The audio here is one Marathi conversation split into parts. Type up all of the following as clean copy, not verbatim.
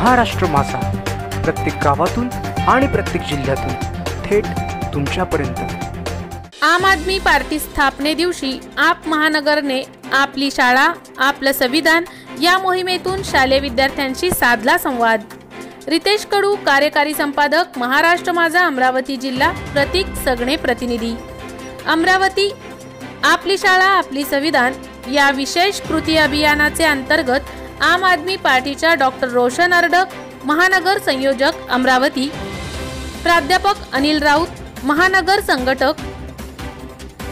महाराष्ट्र माझा प्रत्येक गावातून आणि प्रत्येक जिल्ह्यातून थेट तुमच्यापर्यंत। आम आदमी पार्टी स्थापने दिवशी आप महानगरने आपली शाळा आपलं संविधान या मोहिमेतून शालेय विद्यार्थ्यांशी साधला संवाद। रितेश कडू, कार्यकारी संपादक, महाराष्ट्र माझा, अमरावती जिल्हा। प्रतीक सगणे, प्रतिनिधी, अमरावती। आपली शाळा आपली संविधान या विशेष कृती अभियानाचे अंतर्गत आम आदमी पार्टीच्या डॉक्टर रोशन अर्डक, महानगर संयोजक अमरावती, प्राध्यापक अनिल राऊत, महानगर संघटक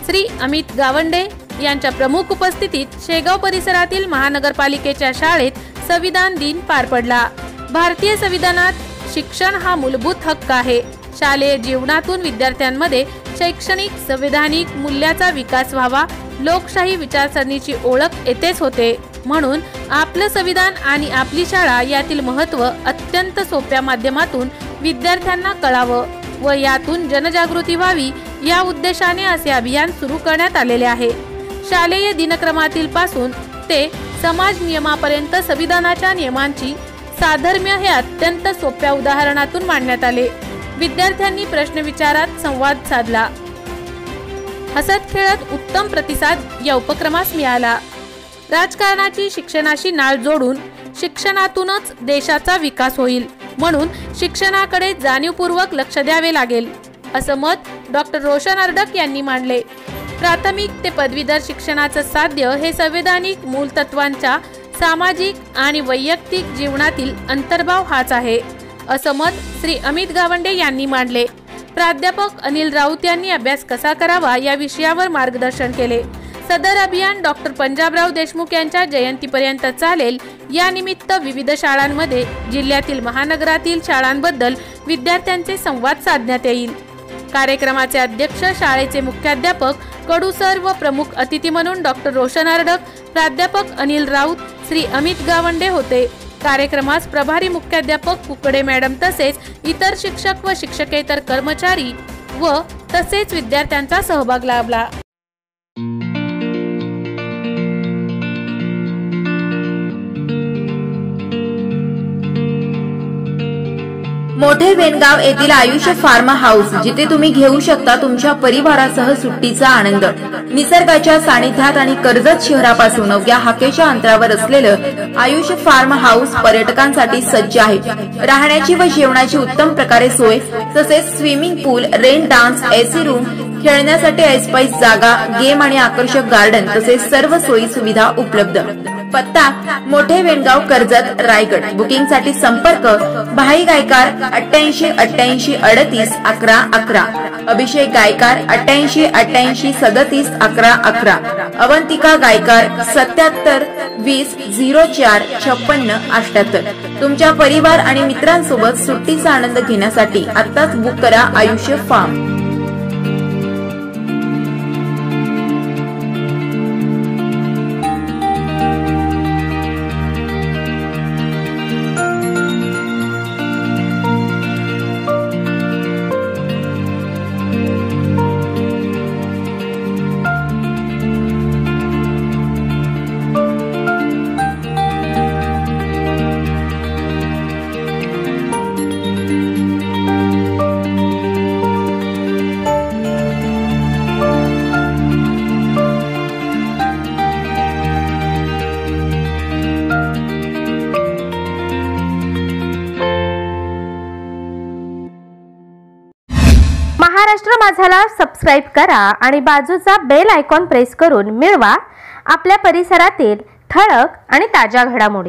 श्री अमित गावंडे यांच्या प्रमुख उपस्थितीत शेगाव परिसरातील महानगरपालिकेच्या शाळेत संविधान दिन पार पडला। भारतीय संविधानात शिक्षण हा मूलभूत हक्क आहे। शालेय जीवनातून विद्यार्थ्यांमध्ये शैक्षणिक संवैधानिक मूल्याचा विकास व्हावा, लोकशाही विचारसरणीची ओळख येथेच होते। म्हणून आपलं संविधान आणि आपली शाळा यातील महत्त्व अत्यंत सोप्या माध्यमातून विद्यार्थ्यांना कळावं व यातून जनजागृती व्हावी या उद्देशाने असे अभियान सुरू करण्यात आलेले आहे। शालेय दिनक्रमातील पासून ते समाज नियमापर्यंत संविधानाच्या नियमांची साधर्म्य हे अत्यंत सोप्या उदाहरणातून मांडण्यात आले। विद्यार्थ्यांनी प्रश्न विचारात संवाद साधला। हसत खेळत उत्तम प्रतिसाद या उपक्रमास मिळाला। राजकारणाची शिक्षणाशी नाळ जोडून शिक्षणातूनच देशाचा विकास होईल, म्हणून शिक्षणाकडे जाणीवपूर्वक लक्ष द्यावे लागेल, असं मत डॉक्टर रोशन अर्डक यांनी मांडले। प्राथमिक ते पदवीधर शिक्षणाचं साध्य हे संवैधानिक मूलतत्वांच्या सामाजिक आणि वैयक्तिक जीवनातील अंतर्भाव हाच आहे, असं मत श्री अमित गावंडे यांनी मांडले। प्राध्यापक अनिल राऊत यांनी अभ्यास कसा करावा या विषयावर मार्गदर्शन केले। सदर अभियान डॉक्टर पंजाबराव देशमुख यांच्या जयंतीपर्यंत चालेल। या निमित्त विविध शाळांमध्ये जिल्ह्यातील महानगरातील शाळांबद्दल विद्यार्थ्यांचे संवाद साधण्यात येईल। कार्यक्रमाचे अध्यक्ष शाळेचे मुख्याध्यापक कडू सर व प्रमुख अतिथी म्हणून डॉक्टर रोशन अर्डक, प्राध्यापक अनिल राऊत, श्री अमित गावंडे होते। कार्यक्रमास प्रभारी मुख्याध्यापक कुकडे मॅडम तसेच इतर शिक्षक व शिक्षकेतर कर्मचारी व तसेच विद्यार्थ्यांचा सहभाग लाभला। मोठे वेनगाव येथील आयुष्य फार्म हाऊस, जिथे तुम्ही घेऊ शकता तुमच्या परिवारासह सुट्टीचा आनंद। निसर्गाच्या सानिध्यात आणि कर्जत शहरापासून अवघ्या हाकेच्या अंतरावर असलेलं आयुष्य फार्म हाऊस पर्यटकांसाठी सज्ज आहे। राहण्याची व जेवणाची उत्तम प्रकारे सोय, तसेच स्विमिंग पूल, रेन डान्स, एसी रूम, खेळण्यासाठी ऐसपैस जागा, गेम आणि आकर्षक गार्डन तसेच सर्व सोयी सुविधा उपलब्ध। पत्ता मोठे वेनगाव, कर्जत, रायगड। बुकिंग साठी संपर्क भाई गायकार 88 88 38 11 11, अभिषेक गायकार 88 88 37 11 11, अवंतिका गायकार 77 20 04 56 78। तुमच्या परिवार आणि मित्रांसोबत सुट्टीचा आनंद घेण्यासाठी आत्ताच बुक करा आयुष्य फार्म। महाराष्ट्र माझाला सबस्क्राइब करा आणि बाजूचा बेल आयकॉन प्रेस करून मिळवा आपल्या परिसरातील ठळक आणि ताज्या घडामोडी।